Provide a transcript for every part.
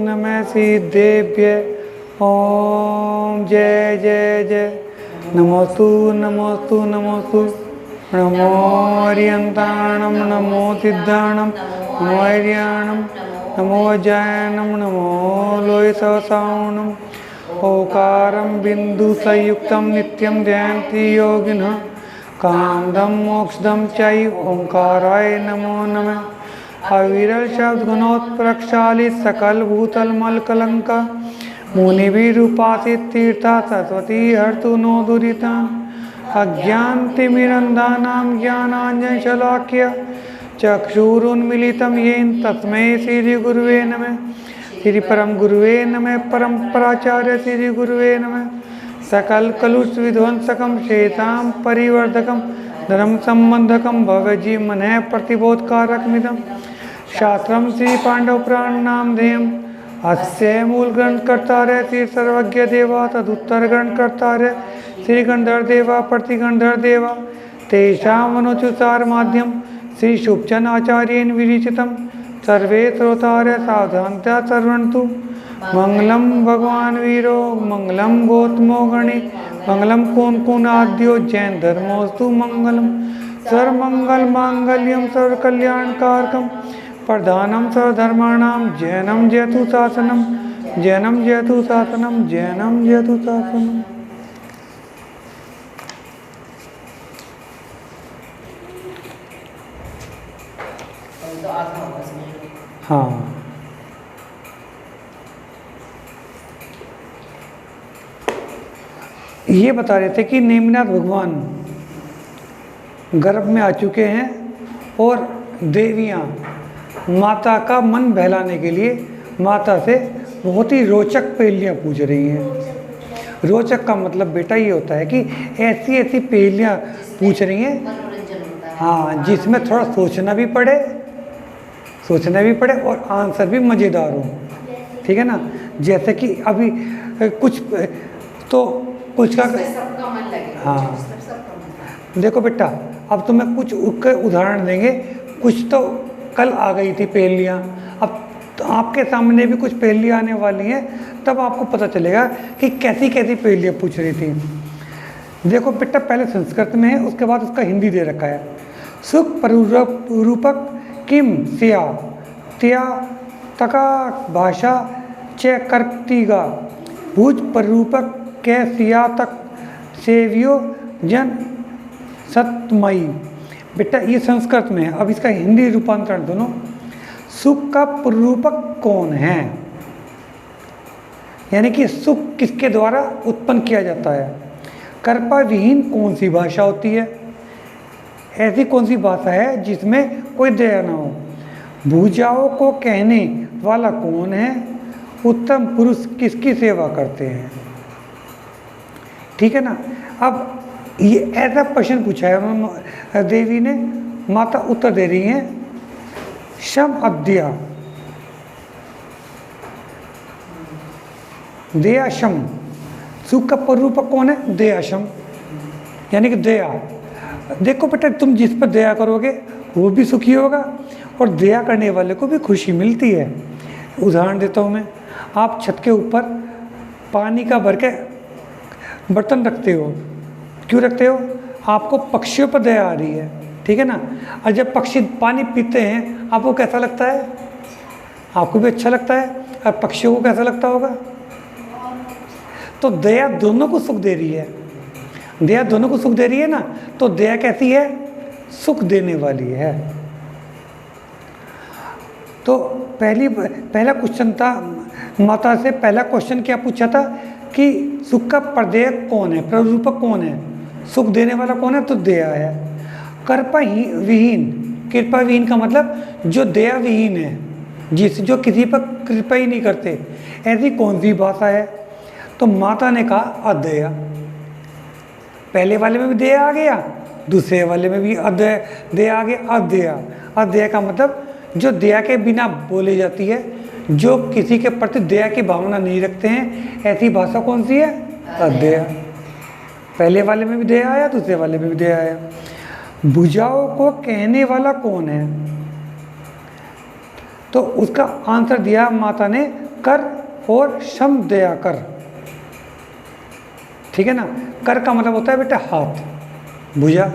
नमः सिद्धेभ्य। ओम जय जय जय। नमोस्तु नमोस्तु नमोस्तु। नमो हरियंताणम नमो सिद्धाणम नमो हरियाणम नमो जैनम नमो लोहितसावणम। ओकारं बिंदु संयुक्तं नित्यं ध्यायन्ति योगिनः। कामदं मोक्षदं चैव ओंकाराय नमो नमः। अविरल शब्द गुणोत्प्रेक्षाली सकल भूतल मल कलंका। मुनिभिरुपासित तीर्था सरस्वती हर्तु नो दुरिता। अज्ञानतिमिरन्धानां ज्ञानाञ्जनशलाकया चक्षुरुन्मीलितं येन तस्मै श्रीगुरुवे नमः। श्री परम गुरुवे नमः। परम्पराचार्य श्री गुरुवे नमः। सकल कलुष विध्वंसकम शेतां परिवर्धकम धर्म संबंधकम भवजी मनः प्रतिबोधकारकमिदं शास्त्रम श्री पांडव पुराण नाम धेयम। अस्य मूल ग्रंथकर्तारः श्री सर्वज्ञ देवा तदुत्तर ग्रंथकर्तारः श्री गंधर्व देवा प्रतिगंधर्व देवा। तेषां मनोचुसार माध्यम श्री शुभचंद आचार्येण विरचितं। सर्वे श्रोतारः सावधानतया शृण्वन्तु। मंगलम भगवान वीरो मंगलम गौतमो गणे मंगलम कौनकुनाद्यो जैन धर्मोस्तु मंगलम। सर्वमंगल मांगल्यम सर्वकल्याणकारकम प्रधानम सर्वधर्माणां जैनम जयतु शासनम जैनम जयतु शासनम जैनम जयतु शासनम। हाँ, ये बता रहे थे कि नेमिनाथ भगवान गर्भ में आ चुके हैं और देवियाँ माता का मन बहलाने के लिए माता से बहुत ही रोचक पहेलियाँ पूछ रही हैं। रोचक का मतलब बेटा ये होता है कि ऐसी ऐसी पहेलियाँ पूछ रही हैं, हाँ, जिसमें थोड़ा सोचना भी पड़े और आंसर भी मज़ेदार हो। ठीक है ना। जैसे कि अभी कुछ तो कुछ का सबका मन लगे। हाँ, देखो बेटा, अब तो मैं कुछ उदाहरण देंगे। कुछ तो कल आ गई थी पहेलियाँ, अब तो आपके सामने भी कुछ पहेलियाँ आने वाली हैं, तब आपको पता चलेगा कि कैसी कैसी पहेलियाँ पूछ रही थी। देखो बेटा, पहले संस्कृत में है, उसके बाद उसका हिंदी दे रखा है। सुख रूपक किम सिया त्या तका भाषा च कर्तिगा भुज परूपक कै सिया तक सेवियो जन सतमयी। बेटा ये संस्कृत में है, अब इसका हिंदी रूपांतरण दोनों। सुख का प्ररूपक कौन है, यानी कि सुख किसके द्वारा उत्पन्न किया जाता है। कर्ता विहीन कौन सी भाषा होती है, ऐसी कौन सी भाषा है जिसमें कोई दया ना हो। भुजाओं को कहने वाला कौन है, उत्तम पुरुष किसकी सेवा करते हैं। ठीक है ना। अब ये ऐसा प्रश्न पूछा है देवी ने, माता उत्तर दे रही हैं शम अद्या दयाशम। सुख का प्ररूपक कौन है, दयाशम, यानी कि दया। देखो बेटा, तुम जिस पर दया करोगे वो भी सुखी होगा और दया करने वाले को भी खुशी मिलती है। उदाहरण देता हूँ मैं। आप छत के ऊपर पानी का भर के बर्तन रखते हो, क्यों रखते हो, आपको पक्षियों पर दया आ रही है। ठीक है ना। और जब पक्षी पानी पीते हैं आपको कैसा लगता है, आपको भी अच्छा लगता है, और पक्षियों को कैसा लगता होगा। तो दया दोनों को सुख दे रही है, दया दोनों को सुख दे रही है ना। तो दया कैसी है, सुख देने वाली है। तो पहला क्वेश्चन था माता से, पहला क्वेश्चन क्या पूछा था कि सुख का प्रदेयक कौन है, प्ररूपक कौन है, सुख देने वाला कौन है, तो दया है। कृपा विहीन, कृपा विहीन का मतलब जो दया विहीन है, जो किसी पर कृपा ही नहीं करते, ऐसी कौन सी भाषा है। तो माता ने कहा अदया। पहले वाले में भी दया आ गया, दूसरे वाले में भी दया आ गया। अदया, अदया का मतलब जो दया के बिना बोली जाती है, जो किसी के प्रति दया की भावना नहीं रखते हैं, ऐसी भाषा कौन सी है, अदया। पहले वाले में भी दया आया, दूसरे वाले में भी दया आया। भुजाओं को कहने वाला कौन है, तो उसका आंसर दिया माता ने कर और सम दया कर, ठीक है ना। कर का मतलब होता है बेटा हाथ, भुजा,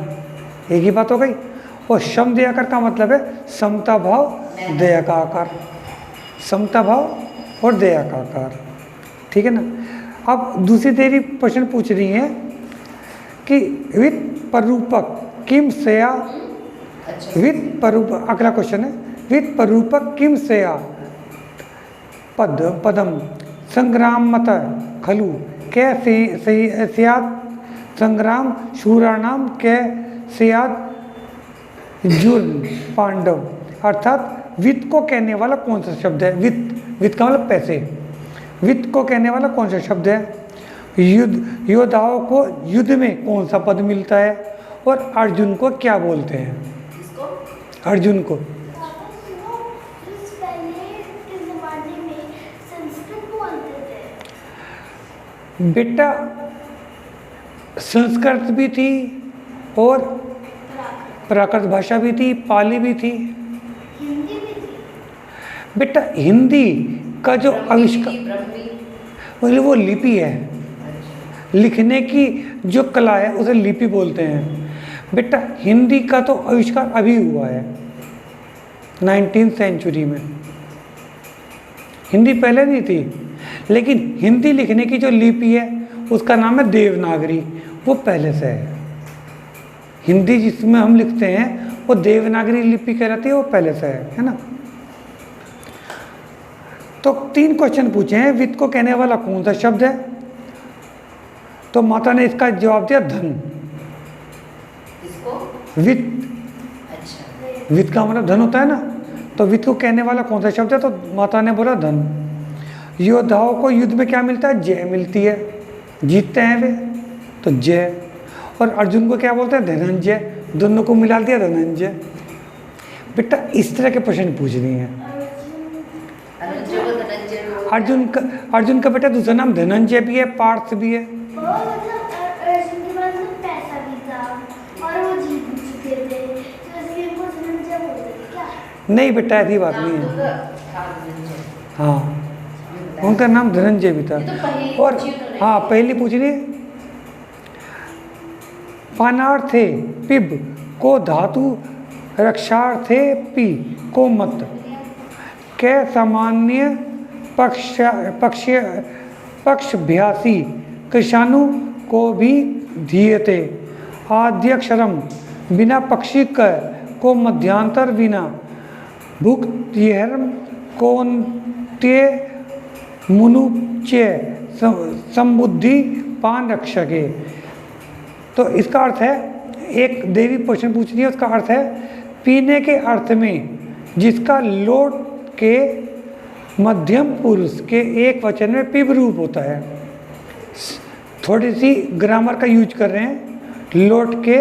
एक ही बात हो गई। और सम दया कर का मतलब है समता भाव दया का आकार, समता भाव और दया का आकार, ठीक है ना। अब दूसरी तेरी प्रश्न पूछ रही है कि वित परूपक किम सया, वित परूपक, अगला क्वेश्चन है वित परूपक किम सया पद पदम संग्राम मत खलु कै सियात संग्राम शूराणाम कै सियात जुर्म पांडव। अर्थात वित्त को कहने वाला कौन सा शब्द है? वित्त, वित्त का मतलब पैसे। वित्त को कहने वाला कौन सा शब्द है? युद्ध, योद्धाओं को युद्ध में कौन सा पद मिलता है? और अर्जुन को क्या बोलते हैं? अर्जुन को बेटा संस्कृत भी थी और प्राकृत भाषा भी थी, पाली भी थी, हिंदी भी थी। बेटा हिंदी का जो आविष्कार, वो लिपि है, लिखने की जो कला है उसे लिपि बोलते हैं। बेटा हिंदी का तो आविष्कार अभी हुआ है 19वीं सेंचुरी में, हिंदी पहले नहीं थी। लेकिन हिंदी लिखने की जो लिपि है उसका नाम है देवनागरी, वो पहले से है। हिंदी जिसमें हम लिखते हैं वो देवनागरी लिपि कहलाती है, वो पहले से है ना। तो 3 क्वेश्चन पूछे हैं, वित्त को कहने वाला कौन सा शब्द है? तो माता ने इसका जवाब दिया धन। वित्त, अच्छा, वित्त का मतलब धन होता है ना, तो वित्त को कहने वाला कौन सा शब्द है? तो माता ने बोला धन। योद्धाओं को युद्ध में क्या मिलता है? जय मिलती है, जीतते हैं वे तो जय। और अर्जुन को क्या बोलते हैं? धनंजय, दोनों को मिला दिया धनंजय। बेटा इस तरह के प्रश्न पूछ रही हैं। अर्जुन का बेटा दूसरा नाम धनंजय भी है, पार्थ भी है। अर्जुन के पास पैसा भी था और वो जीत भी चुके थे, तो इसलिए उनको धनंजय बोलते थे क्या? नहीं बेटा ऐसी बात नहीं है। हाँ उनका नाम धनंजय भी था। और हाँ पहली पूछ रही है पानार्थे पिब को धातु रक्षार्थे पी को मत के सामान्य पक्षभ्यासी कृषाणु को भी धीयते आद्यक्षरम बिना पक्षी को मध्यांतर बिना भुक्तिहर्म कौन्त्य मुनुच्य संबुद्धि पान रक्षके। तो इसका अर्थ है, एक देवी क्वेश्चन पूछ रही है, उसका अर्थ है पीने के अर्थ में जिसका लोट के मध्यम पुरुष के एक वचन में पिब रूप होता है। थोड़ी सी ग्रामर का यूज कर रहे हैं, लोट के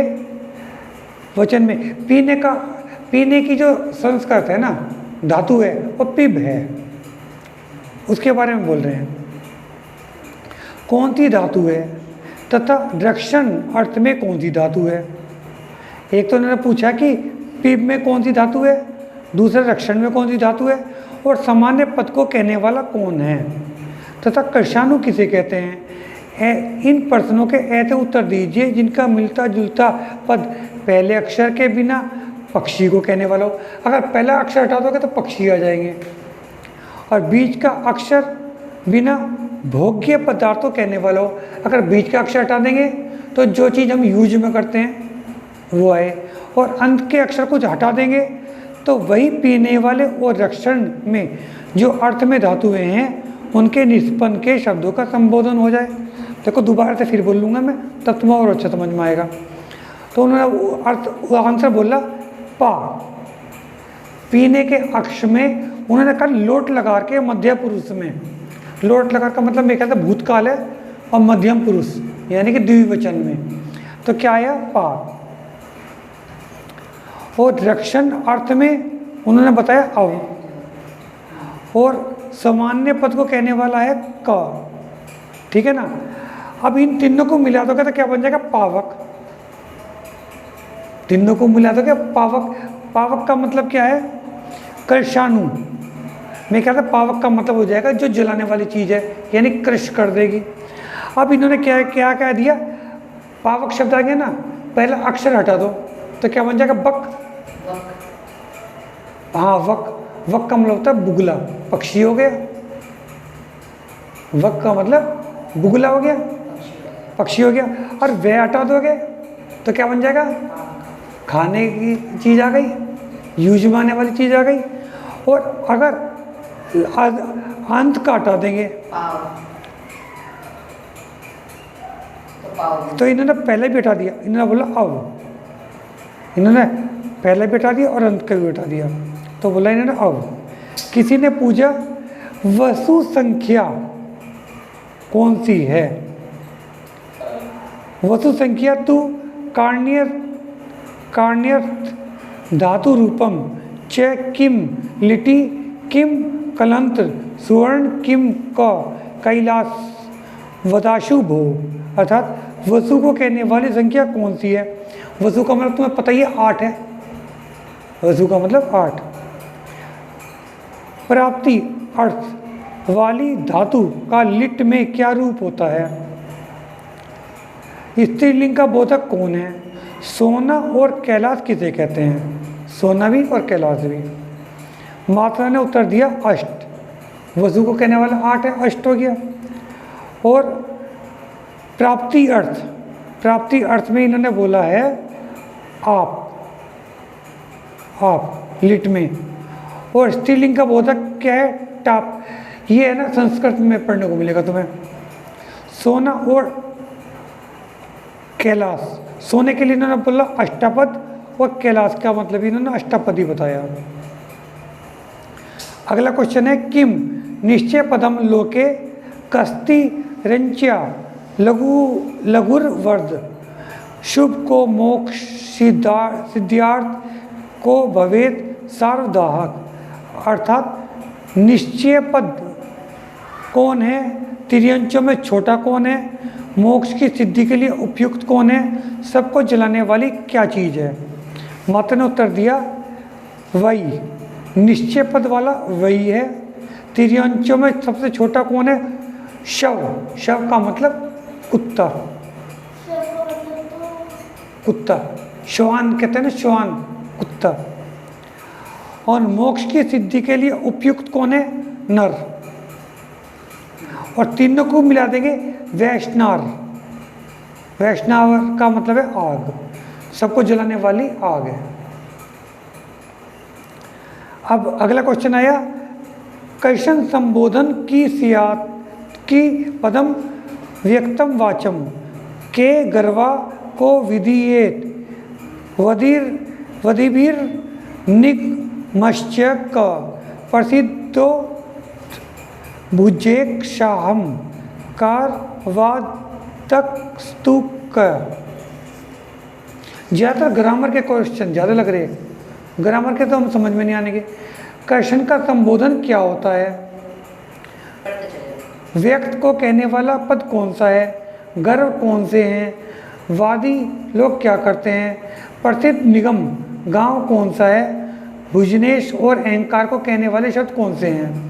वचन में पीने की जो संस्कृत है ना, धातु है, वो पिब है, उसके बारे में बोल रहे हैं। कौन सी धातु है तथा रक्षण अर्थ में कौन सी धातु है? एक तो उन्होंने पूछा कि पिब में कौन सी धातु है, दूसरा रक्षण में कौन सी धातु है, और सामान्य पद को कहने वाला कौन है तथा कृषाणु किसे कहते हैं। इन प्रश्नों के ऐसे उत्तर दीजिए जिनका मिलता जुलता पद पहले अक्षर के बिना पक्षी को कहने वाला हो। अगर पहला अक्षर हटा दोगे तो पक्षी आ जाएंगे, और बीच का अक्षर बिना भोग्य पदार्थों कहने वाला हो। अगर बीच का अक्षर हटा देंगे तो जो चीज़ हम यूज में करते हैं वो आए, और अंत के अक्षर को हटा देंगे तो वही पीने वाले और रक्षण में जो अर्थ में धातुएं हैं उनके निष्पन्न के शब्दों का संबोधन हो जाए। देखो दोबारा से फिर बोल लूँगा मैं, तब तुम्हें और अच्छा समझ में आएगा। तो उन्होंने आंसर बोला पा, पीने के अक्ष में उन्होंने कहा लोट लगा के मध्य पुरुष में, लोट लगा का मतलब मेरे ख्याल से भूतकाल है, और मध्यम पुरुष यानी कि द्विवचन में, तो क्या आया पा। और रक्षण अर्थ में उन्होंने बताया अव, और सामान्य पद को कहने वाला है क, ठीक है ना। अब इन तीनों को मिला दोगे तो क्या बन जाएगा? पावक। तीनों को मिला दोगे पावक। पावक का मतलब क्या है? कृषाणु। मैं कहता पावक का मतलब हो जाएगा जो जलाने वाली चीज़ है, यानी क्रश कर देगी। अब इन्होंने क्या क्या कह दिया, पावक शब्द आ गया ना, पहला अक्षर हटा दो तो क्या बन जाएगा, बक। हाँ वक, वक का मतलब होता है बुगला, पक्षी हो गया। वक का मतलब बुगला हो गया, पक्षी हो गया। और वह हटा दोगे तो क्या बन जाएगा, खाने की चीज़ आ गई, यूज में आने वाली चीज़ आ गई। और अगर अंत का हटा देंगे तो इन्होंने पहले भी हटा दिया, इन्होंने बोला अब, इन्होंने पहले भी हटा दिया और अंत का भी हटा दिया, तो बोला इन्होंने अब। किसी ने पूछा वसु संख्या कौन सी है, वसु संख्या तू कार्ण्य धातु रूपम च किम लिटि किम कलंत सुवर्ण किम क कैलास वदाशु भो। अर्थात वसु को कहने वाली संख्या कौन सी है। वसु का मतलब तुम्हें पता ही है 8 है, वसु का मतलब 8। प्राप्ति अर्थ वाली धातु का लिट में क्या रूप होता है। स्त्रीलिंग का बोधक कौन है। सोना और कैलाश किसे कहते हैं, सोना भी और कैलाश भी। मात्रा ने उत्तर दिया अष्ट, वसु को कहने वाला 8 है, अष्ट हो गया। और प्राप्ति अर्थ, प्राप्ति अर्थ में इन्होंने बोला है आप लिट में। और स्त्रीलिंग का बोधक क्या है, टाप। ये है ना संस्कृत में पढ़ने को मिलेगा तुम्हें। सोना और कैलाश, सोने के लिए इन्होंने बोला अष्टापद और कैलाश का मतलब इन्होंने अष्टापद ही बताया। अगला क्वेश्चन है किम निश्चय पदम लोके कस्ति रंच्या लघुर वर्ध शुभ को मोक्ष सिद्धार्थ को भवेद सार्वदाहक। अर्थात निश्चय पद कौन है, तिर्यंचों में छोटा कौन है, मोक्ष की सिद्धि के लिए उपयुक्त कौन है, सबको जलाने वाली क्या चीज़ है। माता ने उत्तर दिया वही, निश्चय पद वाला वही है। तिर्यंचों में सबसे छोटा कौन है, शव। शव का मतलब कुत्ता, कुत्ता श्वान कहते हैं ना, श्वान कुत्ता। और मोक्ष की सिद्धि के लिए उपयुक्त कौन है, नर। और तीनों को मिला देंगे वैष्णव। वैष्णव का मतलब है आग, सबको जलाने वाली आग है। अब अगला क्वेश्चन आया कैसन संबोधन की सियात की पदम व्यक्तम वाचम के गर्वा को विधियेत वधिवीर निगमश्च का प्रसिद्धो भुजेक्षाहम कारवादक स्तूप का। ज़्यादातर ग्रामर के क्वेश्चन ज़्यादा लग रहे हैं, ग्रामर के तो हम समझ में नहीं आने। क्वेश्चन का संबोधन क्या होता है, व्यक्त को कहने वाला पद कौन सा है, गर्व कौन से हैं, वादी लोग क्या करते हैं, प्रसिद्ध निगम गांव कौन सा है, भुजनेश और अहंकार को कहने वाले शब्द कौन से हैं।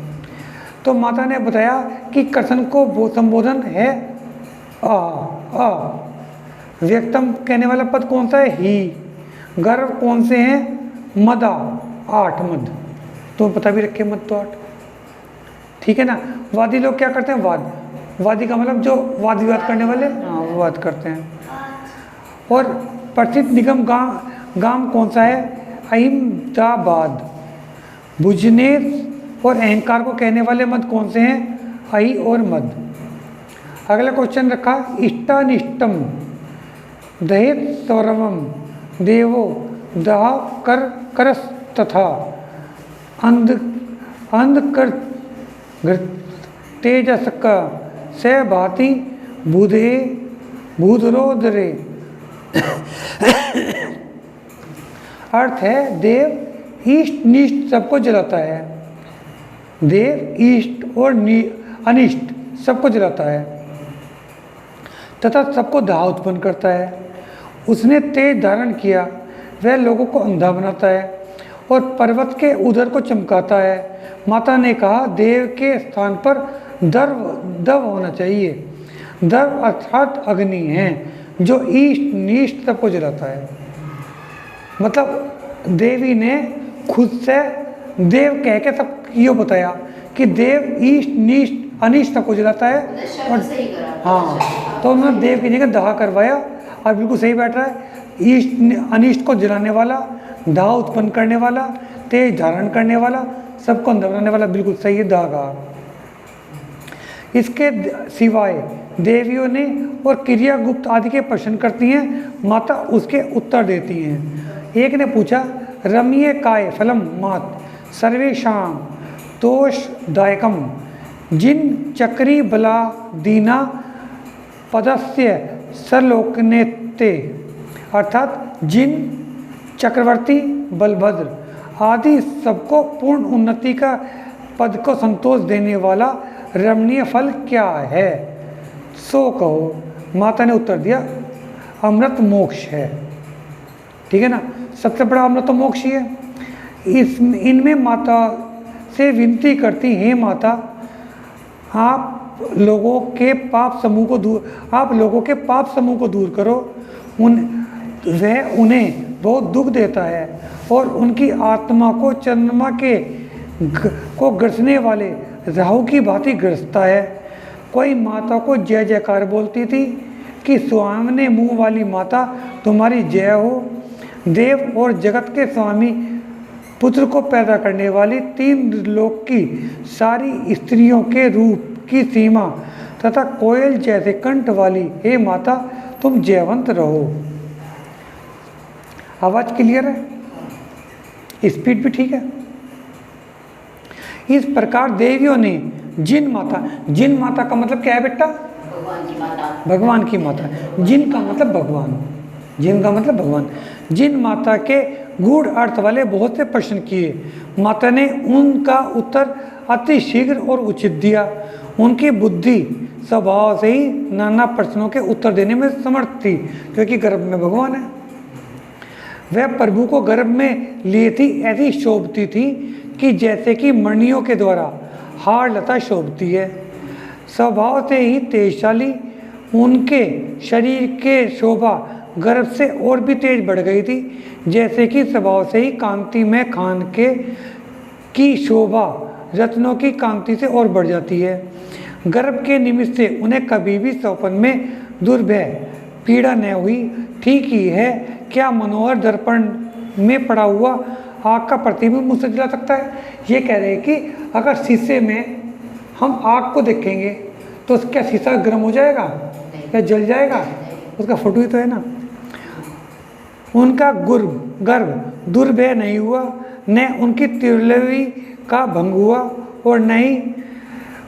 तो माता ने बताया कि कथन को संबोधन है आ। व्यक्तम कहने वाला पद कौन सा है, ही। गर्व कौन से हैं, मदा 8 मद, तो पता भी रखे मद तो 8, ठीक है ना। वादी लोग क्या करते हैं, वाद। वादी का मतलब जो वाद विवाद करने वाले, हाँ वो वाद करते हैं। और प्रसिद्ध निगम गांव कौन सा है, अहमदाबाद। भुजनेश और अहंकार को कहने वाले मद कौन से हैं, अहि और मद। अगला क्वेश्चन रखा इष्टानिष्टम दहेत सौरवम देवो दहा करस तथा अंधकर तेजस का से भांति भूधरोदरे। अर्थ है देव इष्ट निष्ठ सबको जलाता है, देव इष्ट और अनिष्ट सबको जलाता है तथा सबको दाह उत्पन्न करता है। उसने तेज धारण किया, वह लोगों को अंधा बनाता है और पर्वत के उदर को चमकाता है। माता ने कहा देव के स्थान पर दव होना चाहिए। दव अर्थात अग्नि है जो ईष्ट नीष्ट सबको जलाता है। मतलब देवी ने खुद से देव कह के सब यो बताया कि देव ईष्ट नीष्ट अनिष्ट सबको जलाता है। और हाँ, तो उन्होंने देव की जगह दाह करवाया और बिल्कुल सही बैठ रहा है। ईष्ट अनिष्ट को जलाने वाला, दाह उत्पन्न करने वाला, तेज धारण करने वाला, सबको अंदर बनाने वाला, बिल्कुल सही है दाह का। इसके सिवाय देवियों ने और क्रिया गुप्त आदि के प्रश्न करती हैं, माता उसके उत्तर देती हैं। एक ने पूछा रम्य काय फलम मात सर्वेशां तोषदायकम जिन चक्री बला दीना पदस्य सरलोकनेते, अर्थात जिन चक्रवर्ती बलभद्र आदि सबको पूर्ण उन्नति का पद को संतोष देने वाला रमणीय फल क्या है, सो कहो। माता ने उत्तर दिया अमृत मोक्ष है। ठीक है ना, सबसे बड़ा अमृत तो मोक्ष ही है। इनमें माता से विनती करती हैं, माता आप लोगों के पाप समूह को दूर करो। वह उन्हें बहुत दुख देता है और उनकी आत्मा को चंद्रमा को ग्रसने वाले राहु की भांति ग्रसता है। कोई माता को जय जयकार बोलती थी कि स्वामी मुँह वाली माता तुम्हारी जय हो। देव और जगत के स्वामी पुत्र को पैदा करने वाली तीन लोक की सारी स्त्रियों के रूप की सीमा तथा कोयल जैसे कंठ वाली हे माता तुम जयवंत रहो। आवाज क्लियर है, स्पीड भी ठीक है। इस प्रकार देवियों ने जिन माता का मतलब क्या है बेटा? भगवान की माता। जिन का मतलब भगवान। जिन माता के गूढ़ अर्थ वाले बहुत से प्रश्न किए, माता ने उनका उत्तर अति शीघ्र और उचित दिया। उनकी बुद्धि स्वभाव से ही नाना प्रश्नों के उत्तर देने में समर्थ थी, क्योंकि गर्भ में भगवान है। वह प्रभु को गर्भ में लिए थी ऐसी शोभती थी कि जैसे कि मणियों के द्वारा हार लता शोभती है। स्वभाव से ही तेजशाली, उनके शरीर के शोभा गर्भ से और भी तेज बढ़ गई थी, जैसे कि स्वभाव से ही कांति में खान की शोभा रत्नों की कांति से और बढ़ जाती है। गर्भ के निमित्त से उन्हें कभी भी स्वप्न में दुर्भय पीड़ा न हुई। ठीक ही है, क्या मनोहर दर्पण में पड़ा हुआ आग का प्रतिबिंब मुझसे जला सकता है? ये कह रहे हैं कि अगर शीशे में हम आग को देखेंगे तो क्या शीशा गर्म हो जाएगा या जल जाएगा? उसका फोटो ही तो है ना। उनका गर्भ दुर्भय नहीं हुआ, न उनकी तिरलवी का भंग हुआ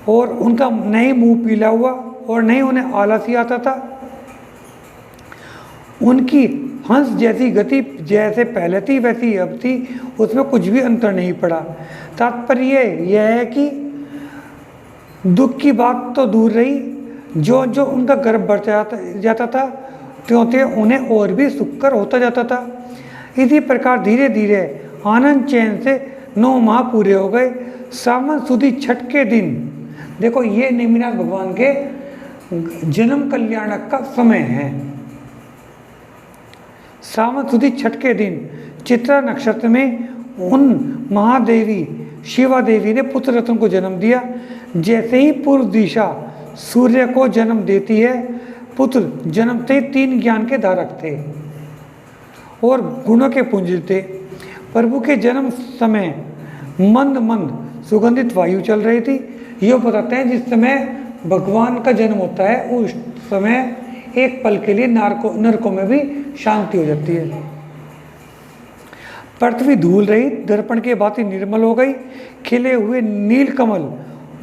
और उनका नहीं मुंह पीला हुआ और नहीं उन्हें आलस आता था। उनकी हंस जैसी गति जैसे पहले थी वैसी अब थी, उसमें कुछ भी अंतर नहीं पड़ा। तात्पर्य यह है कि दुख की बात तो दूर रही, जो जो उनका गर्भ बढ़ता जाता था त्यों उन्हें और भी सुखकर होता जाता था। इसी प्रकार धीरे धीरे आनंद चैन से 9 माह पूरे हो गए। सावन सुदी छठ के दिन, देखो ये नेमिनाथ भगवान के जन्म कल्याणक का समय है। सावन सुदी छठ के दिन चित्रा नक्षत्र में उन महादेवी शिवा देवी ने पुत्र रत्न को जन्म दिया। जैसे ही पूर्व दिशा सूर्य को जन्म देती है, पुत्र जन्मते 3 ज्ञान के धारक थे और गुणों के पुंज थे। प्रभु के जन्म समय मंद मंद सुगंधित वायु चल रही थी। ये बताते हैं जिस समय भगवान का जन्म होता है उस समय एक पल के लिए नरकों में भी शांति हो जाती है। पृथ्वी धूल रही दर्पण के भांति निर्मल हो गई। खिले हुए नील कमल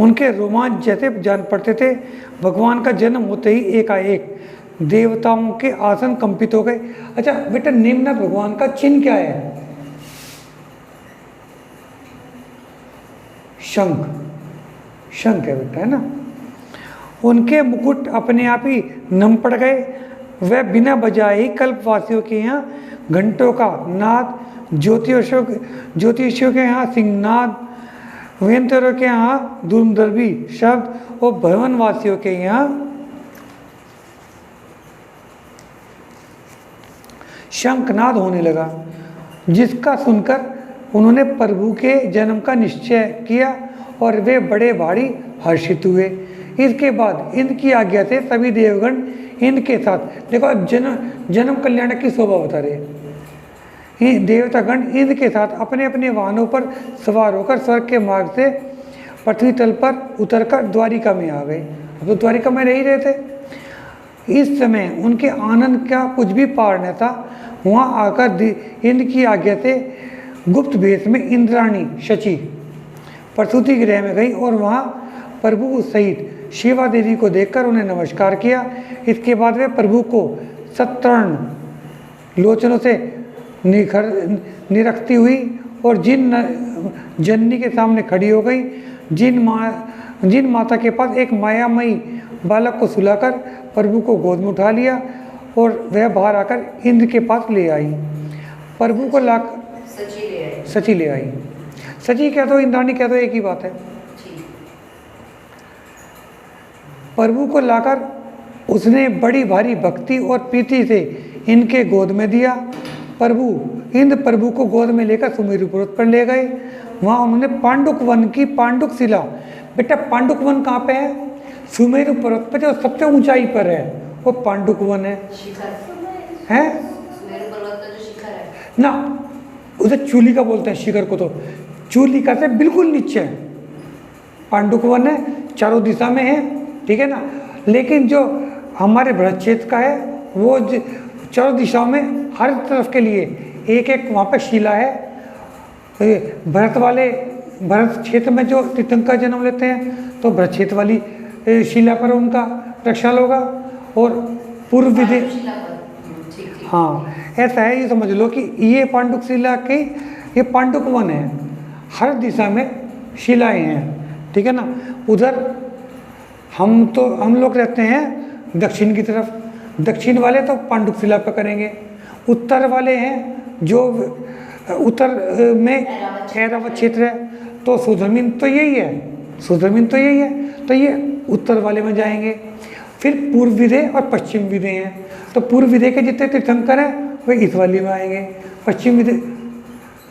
उनके रोमांच जैसे जान पड़ते थे। भगवान का जन्म होते ही एकाएक देवताओं के आसन कंपित हो गए। अच्छा बेटा, नेमिनाथ भगवान का चिन्ह क्या है? शंख है बेटा, है ना। उनके मुकुट अपने आप ही नम पड़ गए। वह बिना बजाए ही कल्पवासियों के यहाँ घंटों का नाद ज्योतिषियों के यहाँ सिंहनाद, वेंतरों के यहाँ दुर्दर्भी शब्द और भवनवासियों के यहाँ शंखनाद होने लगा, जिसका सुनकर उन्होंने प्रभु के जन्म का निश्चय किया और वे बड़े भारी हर्षित हुए। इसके बाद इंद्र की आज्ञा से सभी देवगण इंद्र के साथ, देखो अब जन्म कल्याण की शोभा बता रहे, देवतागण इंद्र के साथ अपने अपने वाहनों पर सवार होकर स्वर्ग के मार्ग से पृथ्वी तल पर उतरकर द्वारिका में आ गए। अब तो द्वारिका में रह ही रहे थे। इस समय उनके आनंद का कुछ भी पार न था। वहाँ आकर इंद्र की आज्ञा से गुप्त भेष में इंद्राणी शची प्रसूति गृह में गई और वहाँ प्रभु सहित शिवा देवी को देखकर उन्हें नमस्कार किया। इसके बाद वे प्रभु को सत्तर्ण लोचनों से निरखती हुई और जिन जननी के सामने खड़ी हो गई, जिन माता के पास एक मायामयी बालक को सुलाकर प्रभु को गोद में उठा लिया और वह बाहर आकर इंद्र के पास ले आई। प्रभु को ला सची ले आई। सची कह दो इंद्राणी कह दो, एक ही बात है। प्रभु को लाकर उसने बड़ी भारी भक्ति और प्रीति से इनके गोद में दिया। इंद्र प्रभु को गोद में लेकर सुमेरु पर्वत पर ले गए। वहाँ उन्होंने पांडुक वन की पांडुक शिला, बेटा पांडुक वन कहाँ पे है? सुमेरु पर्वत पर जो सबसे ऊंचाई पर है वो पांडुक वन है। सुमेरु पर्वत का जो शिखर है ना, उसे चूलिका बोलते हैं शिखर को, तो चूलिका से बिल्कुल नीचे है पांडुक वन है, चारों दिशा में है, ठीक है ना। लेकिन जो हमारे भरत क्षेत्र का है वो चारों दिशाओं में हर तरफ के लिए एक एक वहाँ पर शिला है। भरत क्षेत्र में जो तीर्थंकर जन्म लेते हैं तो भरत क्षेत्र वाली शिला पर उनका प्रक्षाल होगा। और पूर्व विधि, हाँ ऐसा है, ये समझ लो कि ये पांडुक शिला के ये पांडुक वन है, हर दिशा में शिलाएं हैं, ठीक है ना। उधर हम लोग रहते हैं दक्षिण की तरफ, दक्षिण वाले तो पांडुक शिला पर करेंगे। उत्तर वाले हैं जो उत्तर में ऐरावत क्षेत्र है, तो सुधर्मीन तो यही है, तो ये उत्तर वाले में जाएंगे। फिर पूर्व विधेय और पश्चिम विधेय हैं, तो पूर्व विधेय के जितने तीर्थंकर हैं वे इस वाली में आएंगे। पश्चिम विधेय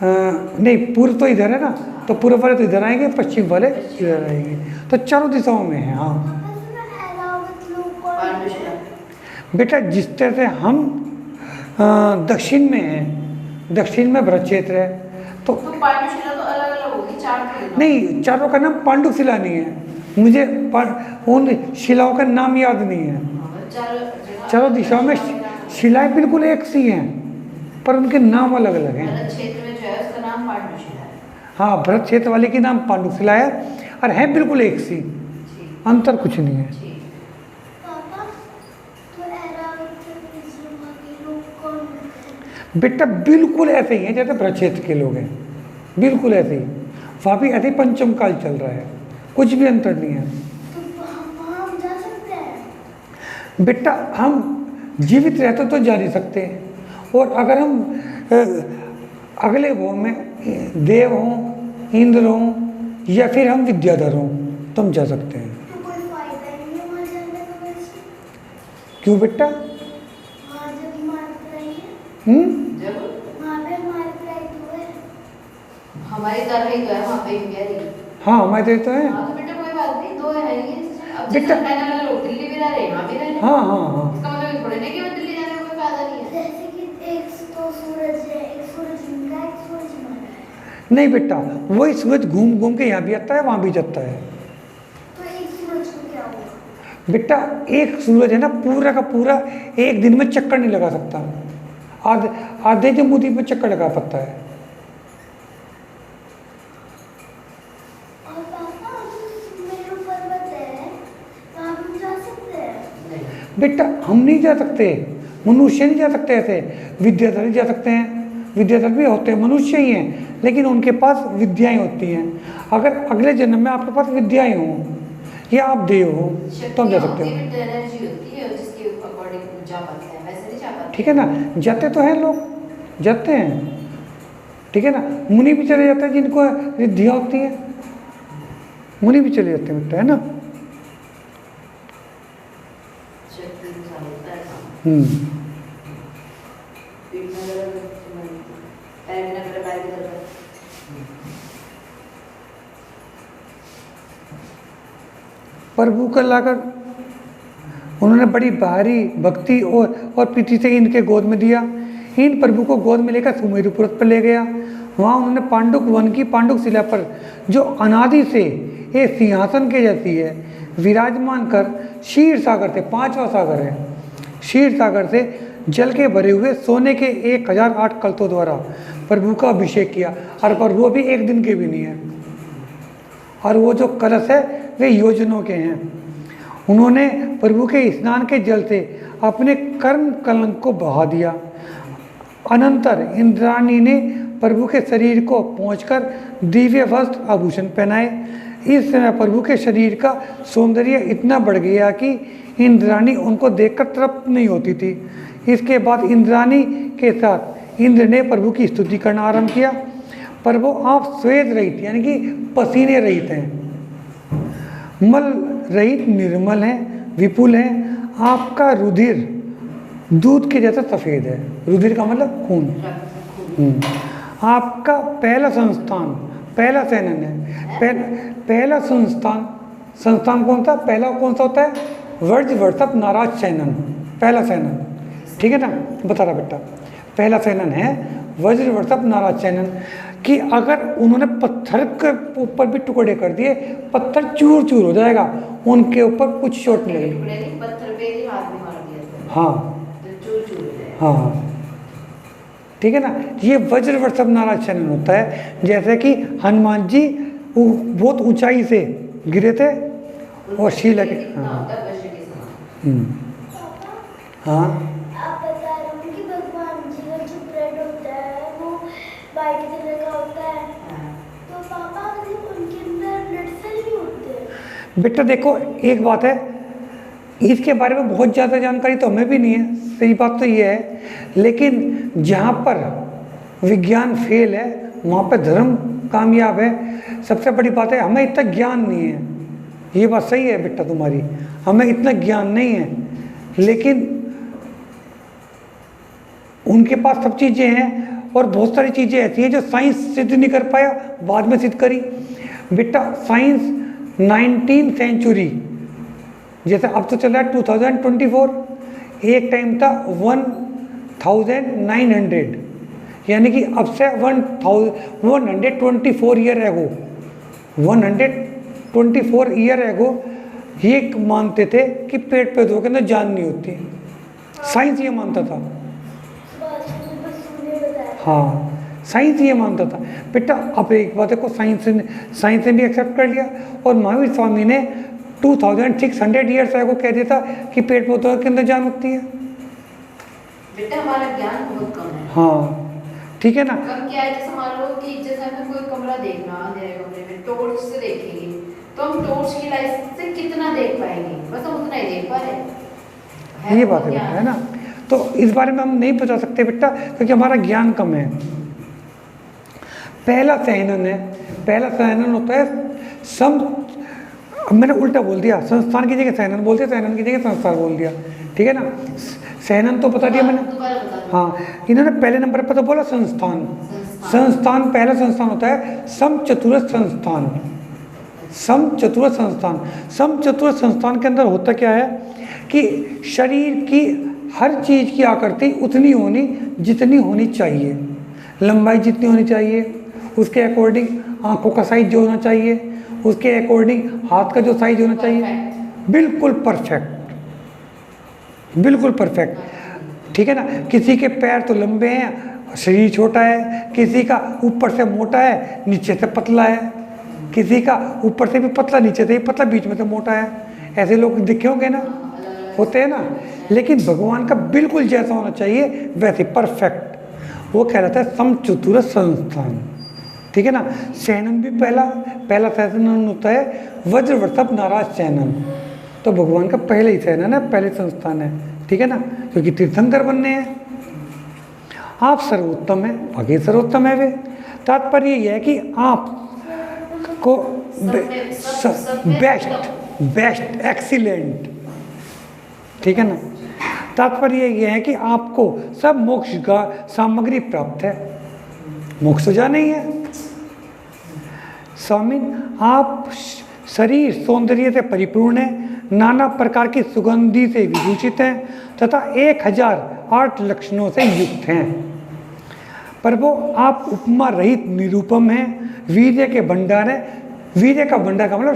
नहीं, पूर्व तो इधर है ना, तो पूर्व वाले तो इधर आएंगे, पश्चिम वाले इधर आएंगे, तो चारों दिशाओं में है। हाँ बेटा, जिस तरह से हम दक्षिण में हैं, दक्षिण में भरत क्षेत्र है, तो पांडुशिला तो अलग अलग होगी, चार नहीं, चारों का नाम पांडुक शिला नहीं है, मुझे उन शिलाओं का नाम याद नहीं है। चारों दिशाओं में शिलाएं बिल्कुल एक सी हैं, पर उनके नाम अलग अलग हैं। भरत क्षेत्र में जो है उसका नाम पांडुशिला है। हाँ, भरत क्षेत्र वाले की नाम पांडुक शिला है और है बिल्कुल एक सी, अंतर कुछ नहीं है। बेटा बिल्कुल ऐसे ही हैं जैसे भरत क्षेत्र के लोग हैं, बिल्कुल ऐसे ही। वहाँ भी ऐसे ही पंचम काल चल रहा है, कुछ भी अंतर नहीं है। हम जा सकते हैं बेटा, हम जीवित रहते तो जा नहीं सकते, और अगर हम अगले भव में देव हों, इंद्र हों, या फिर हम विद्याधर हों तो हम जा सकते हैं। तो कोई फायदा ही नहीं वहाँ जाने का वैसे। क्यों बेटा? वहाँ जब मार पड़ाई है, वहाँ पे मार पड़ाई तो है, हमारी तरह ही तो है वहाँ पे इंडिया। हाँ, हमारे तो है। हाँ तो बेटा कोई बात नहीं, दो है ये। अब बेटा लोग दिल्ली भी रह रहे हैं, यहाँ भी रह रहे हैं। हाँ हाँ हाँ, इसका मतलब थोड़े नहीं कि वो दिल्ली जाने का कोई फायदा नहीं है। जैसे कि एक तो सूरज है, एक सूरज उनका, एक सूरज हमारा है, नहीं बेटा, वही सूरज घूम घूम के यहाँ भी आता है, वहाँ भी जाता है। तो एक सूरज को क्या हुआ? बेटा एक सूरज है ना, पूरा का पूरा एक दिन में चक्कर नहीं लगा सकता, आधे जम्मूदी में चक्कर लगा पाता है। और पापा सुमेरु पर्वत है, वहाँ हम जा सकते हैं? बेटा हम नहीं जा सकते, मनुष्य नहीं जा सकते, ऐसे विद्याधर नहीं जा सकते हैं। विद्याधर भी होते हैं, मनुष्य ही हैं, लेकिन उनके पास विद्याएं होती हैं। अगर अगले जन्म में आपके पास विद्याएं हों या आप देव हो तो हम जा सकते हो, ठीक है ना। जाते तो हैं लोग, जाते हैं, ठीक है ना। मुनि भी चले जाते हैं जिनको रिद्धियाँ होती है, मुनि भी चले जाते हैं बेटा, है ना। शक्ति अनुसार होता है काम। पीठ में दर्द, पैर में दर्द, पैर में दर्द। प्रभु को लाकर उन्होंने बड़ी भारी भक्ति और प्रीति से इनके गोद में दिया। इन प्रभु को गोद में लेकर सुमेरु पर्वत पर ले गया। वहाँ उन्होंने पांडुक वन की पांडुक शिला पर, जो अनादि से एक सिंहासन के जैसी है, विराजमान कर क्षीर सागर से, 5वां सागर है, क्षीर सागर से जल के भरे हुए सोने के 1008 कलशों द्वारा प्रभु का अभिषेक किया। और वो भी एक दिन के भी नहीं है, और वो जो कलश है वे योजनों के हैं। उन्होंने प्रभु के स्नान के जल से अपने कर्म कलंक को बहा दिया। अनंतर इंद्राणी ने प्रभु के शरीर को पहुंचकर दिव्य वस्त्र आभूषण पहनाए। इस समय प्रभु के शरीर का सौंदर्य इतना बढ़ गया कि इंद्राणी उनको देखकर तृप्त नहीं होती थी। इसके बाद इंद्राणी के साथ इंद्र ने प्रभु की स्तुति करना आरंभ किया। प्रभु आप श्वेत रहित यानी कि पसीने रहित हैं, मल रहित निर्मल हैं, विपुल हैं। आपका रुधिर दूध के जैसा सफ़ेद है। रुधिर का मतलब खून। आपका पहला संस्थान, पहला सैनन है। पहला संस्थान कौन सा? पहला कौन सा होता है? वर्ज वर्षप नाराज सैनन, पहला सैनन, ठीक है ना। बता रहा बेटा, पहला सैनन है वज्र वर्षप नाराज सैनन। कि अगर उन्होंने पत्थर के ऊपर भी टुकड़े कर दिए, पत्थर चूर चूर हो जाएगा, उनके ऊपर कुछ चोट नहीं लगेगी। पत्थर पे ही हाथ में मार दिया था। हाँ, तो चूर चूर हो जाएगा। हाँ, ठीक है ना। ये वज्र वर्षप नाराज सैनन होता है। जैसे कि हनुमान जी बहुत ऊंचाई से गिरे थे और शीला के, हाँ, हाँ, आप बता रहे हो कि भगवान जी का जो ब्रेड होता है वो वाइट कलर का होता है, तो पापा उनके अंदर ब्लड सेल भी होते हैं। बेटा देखो, एक बात है, इसके बारे में बहुत ज़्यादा जानकारी तो हमें भी नहीं है, सही बात तो ये है। लेकिन जहाँ पर विज्ञान फेल है वहाँ पर धर्म कामयाब है। सबसे बड़ी बात है, हमें इतना ज्ञान नहीं है। ये बात सही है बेटा तुम्हारी, हमें इतना ज्ञान नहीं है, लेकिन उनके पास सब चीज़ें हैं। और बहुत सारी चीज़ें ऐसी हैं जो साइंस सिद्ध नहीं कर पाया, बाद में सिद्ध करी। बेटा साइंस 19th सेंचुरी, जैसे अब तो चल रहा है 2024, एक टाइम था 1900, यानी कि अब से 124 ईयर एगो, 124 ईयर एगो ये मानते थे कि पेट पैदों के अंदर जान नहीं होती। साइंस ये मानता था। हाँ, साइंस ये मानता था बेटा। अब एक बात है को साइंस ने भी एक्सेप्ट कर लिया। और महावीर स्वामी ने 2600 ईयर्स एगो कह दिया था कि पेट पौधों के अंदर जान होती है। बेटा हमारा ज्ञान बहुत कम है। हाँ, ठीक है ना। कम क्या है, जैसे मान लो कि जैसे हमें कोई कमरा देखना, अंधेरे कमरे में टॉर्च से देखेंगे तो हम टॉर्च की लाइट से कितना देख पाएंगे? बस हम उतना ही देख पा रहे हैं। ये बात है बेटा, है ना। तो इस बारे में हम नहीं बता सकते बेटा, क्योंकि हमारा ज्ञान कम है। पहला सहनन है, पहला सहनन होता है मैंने उल्टा बोल दिया, संस्थान की जगह सहनन बोल दिया, सहनन की जगह संस्थान बोल दिया, ठीक है ना। सहनन तो बता दिया मैंने, हाँ। इन्होंने पहले नंबर पर तो बोला संस्थान पहला संस्थान होता है समचतुरस्र संस्थान। समचतुरस्र संस्थान, समचतुरस्र संस्थान के अंदर होता क्या है कि शरीर की हर चीज़ की आकृति उतनी होनी जितनी होनी चाहिए, लंबाई जितनी होनी चाहिए, उसके अकॉर्डिंग आंखों का साइज जो होना चाहिए, उसके अकॉर्डिंग हाथ का जो साइज होना चाहिए, बिल्कुल परफेक्ट, बिल्कुल परफेक्ट, ठीक है ना। किसी के पैर तो लंबे हैं, शरीर छोटा है, किसी का ऊपर से मोटा है, नीचे से पतला है, किसी का ऊपर से भी पतला, नीचे से भी पतला, बीच में से मोटा है। ऐसे लोग दिखे होंगे ना, होते हैं ना। लेकिन भगवान का बिल्कुल जैसा होना चाहिए वैसे परफेक्ट, वो कह रहा था समचतुरस्र संस्थान, ठीक है ना। सहनन भी पहला सहनन होता है वज्र वर्षप नाराज सहनन, तो भगवान का पहले ही सहनन है, पहले संस्थान है, ठीक है ना, क्योंकि तीर्थंकर बनने हैं। आप सर्वोत्तम है, आगे सर्वोत्तम है वे। तात्पर्य यह है कि आप को बेस्ट एक्सीलेंट, ठीक है ना। तात्पर्य यह है कि आपको सब मोक्ष का सामग्री प्राप्त है, मोक्ष तो जा नहीं है। स्वामी, आप शरीर सौंदर्य से परिपूर्ण है, नाना प्रकार की सुगंधि से विभूषित हैं तथा 1008 लक्षणों से युक्त हैं। प्रभु, आप उपमा रहित निरूपम हैं, वीर्य के भंडार है। वीर्य का भंडार का मतलब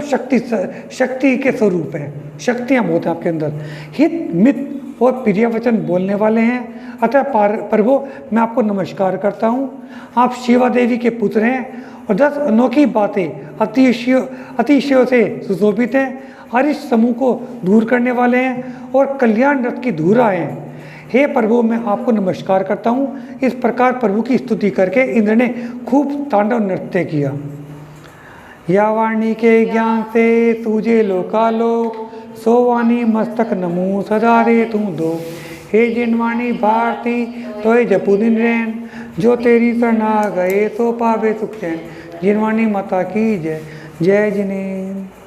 शक्ति के स्वरूप है, शक्तियाँ बहुत हैं आपके अंदर। हित मित और प्रिय वचन बोलने वाले हैं। अतः प्रभु, मैं आपको नमस्कार करता हूँ। आप शिवा देवी के पुत्र हैं और 10 अनोखी बातें अतिशयों से सुशोभित हैं। हरीश समूह को दूर करने वाले हैं और कल्याण रथ की धुरा हैं। हे प्रभु, मैं आपको नमस्कार करता हूँ। इस प्रकार प्रभु की स्तुति करके इंद्र ने खूब तांडव नृत्य किया। या वाणी के ज्ञान से तुझे लोकालोक, सो वाणी मस्तक नमो सदा रे तू दो। हे जिनवाणी भारती तोय जपू दिन रैन, जो तेरी शरणा गए तो पावे सुख चैन। जिनवाणी माता की जय, जय जिनेन्द्र।